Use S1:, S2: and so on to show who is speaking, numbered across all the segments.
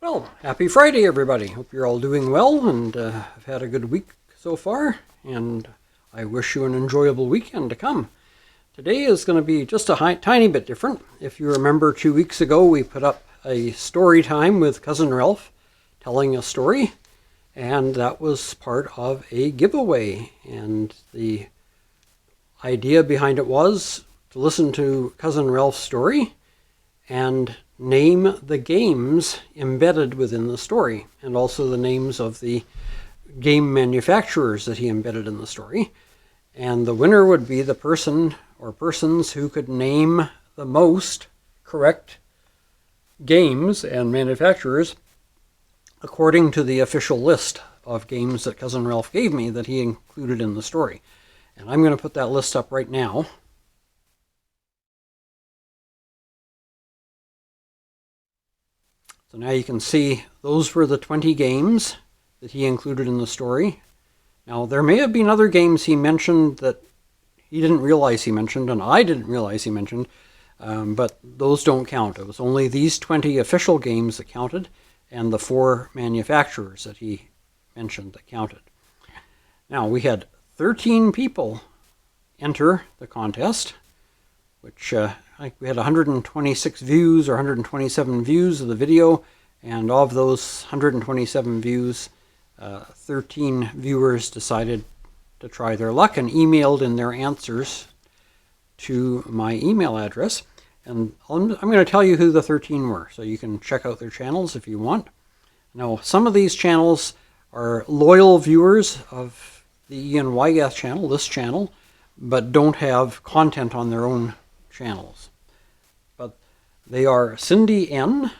S1: Well, happy Friday, everybody. Hope you're all doing well and have had a good week so far, and I wish you an enjoyable weekend to come. Today is going to be just a tiny bit different. If you remember 2 weeks ago, we put up a story time with Cousin Ralph telling a story, and that was part of a giveaway. And the idea behind it was to listen to Cousin Ralph's story and name the games embedded within the story, and also the names of the game manufacturers that he embedded in the story. And the winner would be the person or persons who could name the most correct games and manufacturers according to the official list of games that Cousin Ralph gave me that he included in the story. And I'm going to put that list up right now. So now you can see those were the 20 games that he included in the story. Now there may have been other games he mentioned that he didn't realize he mentioned, and I didn't realize he mentioned, but those don't count. It was only these 20 official games that counted, and the 4 manufacturers that he mentioned that counted. Now we had 13 people enter the contest, which we had 126 views or 127 views of the video, and of those 127 views, 13 viewers decided to try their luck and emailed in their answers to my email address. And I'm going to tell you who the 13 were, so you can check out their channels if you want. Now, some of these channels are loyal viewers of the Ian Wygath channel, this channel, but don't have content on their own channels. But they are Cindy N,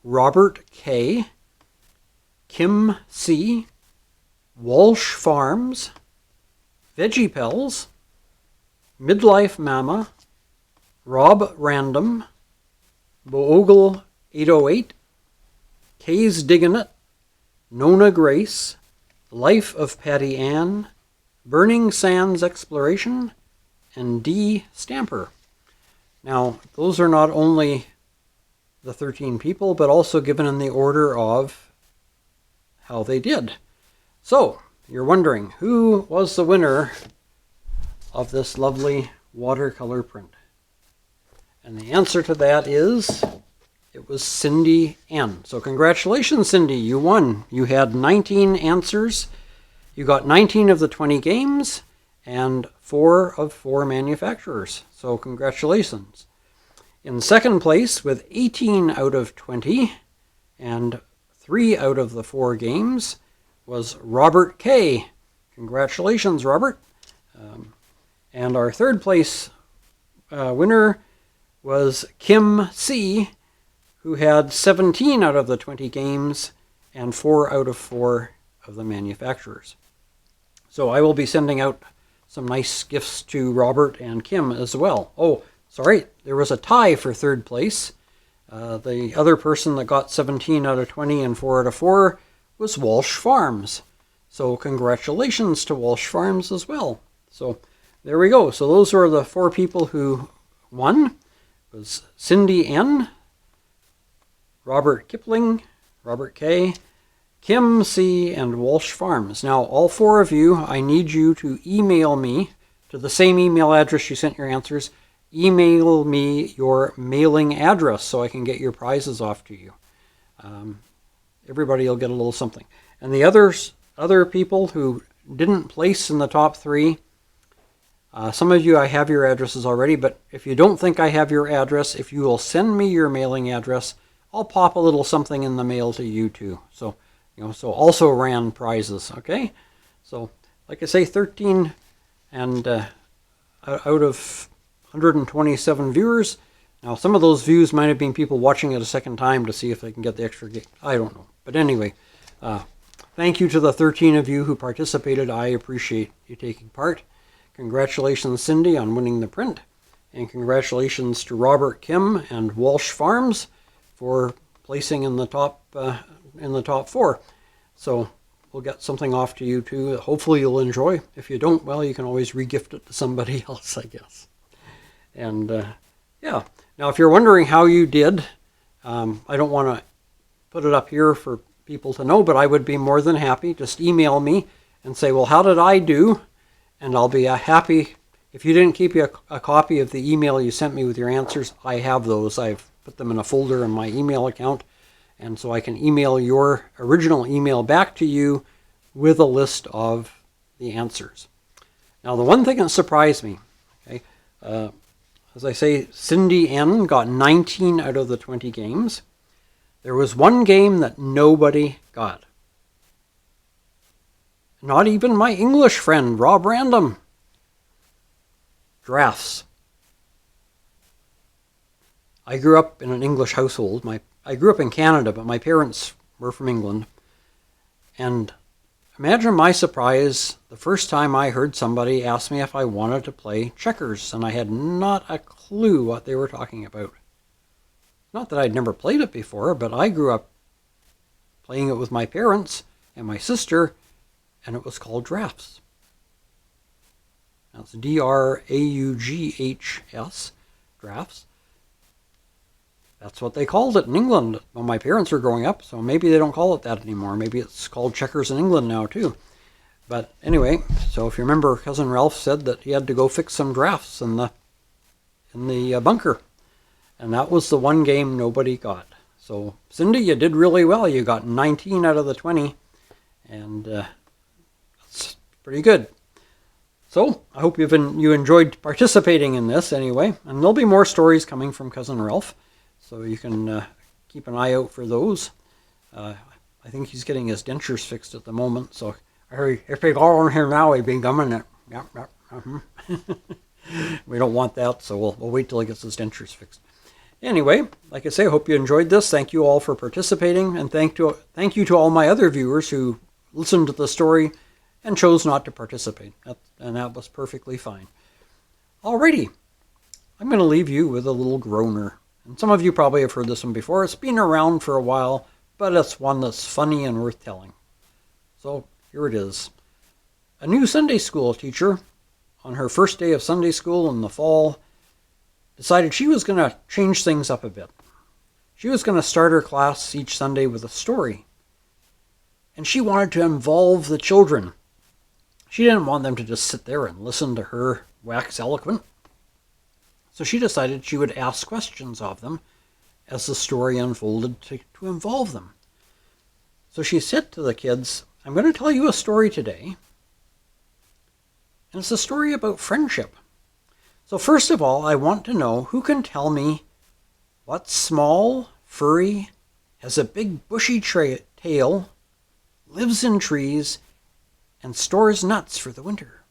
S1: Robert K, Kim C, Walsh Farms, Veggie Pels, Midlife Mama, Rob Random, Boogle 808, Kay's Diggin' It, Nona Grace, Life of Patty Ann, Burning Sands Exploration, and D. Stamper. Now, those are not only the 13 people, but also given in the order of how they did. So, you're wondering, who was the winner of this lovely watercolor print? And the answer to that is, it was Cindy N. So congratulations, Cindy, you won. You had 19 answers. You got 19 of the 20 games and 4 of 4 manufacturers. So congratulations. In second place with 18 out of 20 and 3 out of the 4 games was Robert K. Congratulations, Robert. And our third place winner was Kim C., who had 17 out of the 20 games and 4 out of 4 of the manufacturers. So I will be sending out some nice gifts to Robert and Kim as well. Oh, sorry, there was a tie for third place. The other person that got 17 out of 20 and 4 out of 4 was Walsh Farms. So congratulations to Walsh Farms as well. So there we go. So those were the 4 people who won. It was Cindy N, Robert Kipling, Robert K, Kim C, and Walsh Farms. Now, all 4 of you, I need you to email me to the same email address you sent your answers. Email me your mailing address so I can get your prizes off to you. Everybody will get a little something. And the other people who didn't place in the top 3, some of you, I have your addresses already, but if you don't think I have your address, if you will send me your mailing address, I'll pop a little something in the mail to you too. So, so also ran prizes, okay? So, like I say, 13 and out of 127 viewers. Now, some of those views might have been people watching it a second time to see if they can get the extra game. I don't know. But anyway, thank you to the 13 of you who participated. I appreciate you taking part. Congratulations, Cindy, on winning the print. And congratulations to Robert, Kim, and Walsh Farms for placing in the top 4. So we'll get something off to you too that hopefully you'll enjoy. If you don't, well, you can always re-gift it to somebody else, I guess. And yeah, now if you're wondering how you did, I don't want to put it up here for people to know, but I would be more than happy. Just email me and say, well, how did I do? And I'll be happy. If you didn't keep a copy of the email you sent me with your answers, I have those. I've put them in a folder in my email account, and so I can email your original email back to you with a list of the answers. Now, the one thing that surprised me, okay, as I say, Cindy N got 19 out of the 20 games. There was one game that nobody got. Not even my English friend, Rob Random. Drafts. I grew up in an English household. I grew up in Canada, but my parents were from England. And imagine my surprise the first time I heard somebody ask me if I wanted to play checkers, and I had not a clue what they were talking about. Not that I'd never played it before, but I grew up playing it with my parents and my sister, and it was called drafts. That's D-R-A-U-G-H-S, drafts. That's what they called it in England when my parents were growing up, so maybe they don't call it that anymore. Maybe it's called checkers in England now too. But anyway, so if you remember, Cousin Ralph said that he had to go fix some drafts in the bunker. And that was the one game nobody got. So Cindy, you did really well. You got 19 out of the 20, and that's pretty good. So I hope you enjoyed participating in this anyway. And there'll be more stories coming from Cousin Ralph, so you can keep an eye out for those. I think he's getting his dentures fixed at the moment, so if they go in here now, he'd be gumming it. Yep. We don't want that, so we'll wait till he gets his dentures fixed. Anyway, like I say, I hope you enjoyed this. Thank you all for participating, and thank you to all my other viewers who listened to the story and chose not to participate, and that was perfectly fine. Alrighty, I'm going to leave you with a little groaner. And some of you probably have heard this one before. It's been around for a while, but it's one that's funny and worth telling. So here it is. A new Sunday school teacher, on her first day of Sunday school in the fall, decided she was going to change things up a bit. She was going to start her class each Sunday with a story. And she wanted to involve the children. She didn't want them to just sit there and listen to her wax eloquent. So she decided she would ask questions of them as the story unfolded to involve them. So she said to the kids, I'm going to tell you a story today. And it's a story about friendship. So first of all, I want to know who can tell me what small, furry, has a big bushy tail, lives in trees, and stores nuts for the winter.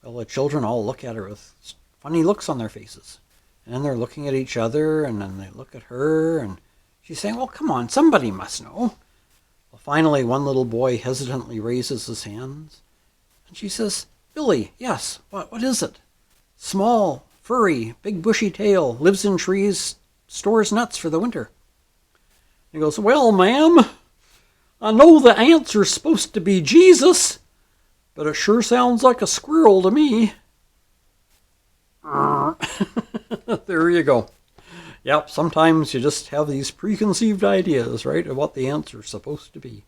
S1: Well, the children all look at her with funny looks on their faces. And then they're looking at each other, and then they look at her, and she's saying, well, come on, somebody must know. Well, finally, one little boy hesitantly raises his hands, and she says, Billy, yes, what is it? Small, furry, big bushy tail, lives in trees, stores nuts for the winter. He goes, well, ma'am, I know the answer's supposed to be Jesus, but it sure sounds like a squirrel to me. There you go. Yep, sometimes you just have these preconceived ideas, right, of what the answer's supposed to be.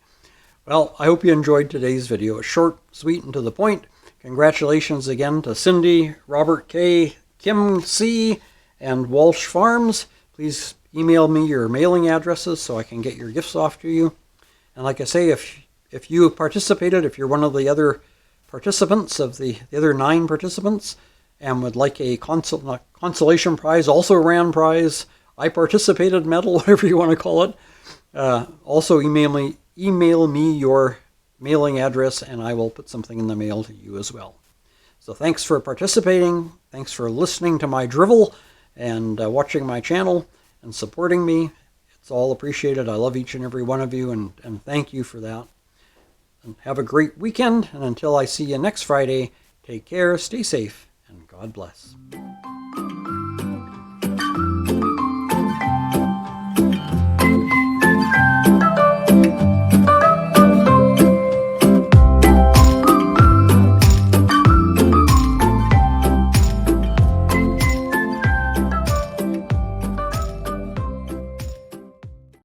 S1: Well, I hope you enjoyed today's video. It's short, sweet, and to the point. Congratulations again to Cindy, Robert K., Kim C., and Walsh Farms. Please email me your mailing addresses so I can get your gifts off to you. And like I say, if you participated, if you're one of the other participants, of the other 9 participants, and would like a consolation prize, also ran prize, I participated medal, whatever you want to call it, also email me your mailing address, and I will put something in the mail to you as well. So thanks for participating, thanks for listening to my drivel, and watching my channel, and supporting me. It's all appreciated. I love each and every one of you, and thank you for that. And have a great weekend, and until I see you next Friday, take care, stay safe, and God bless.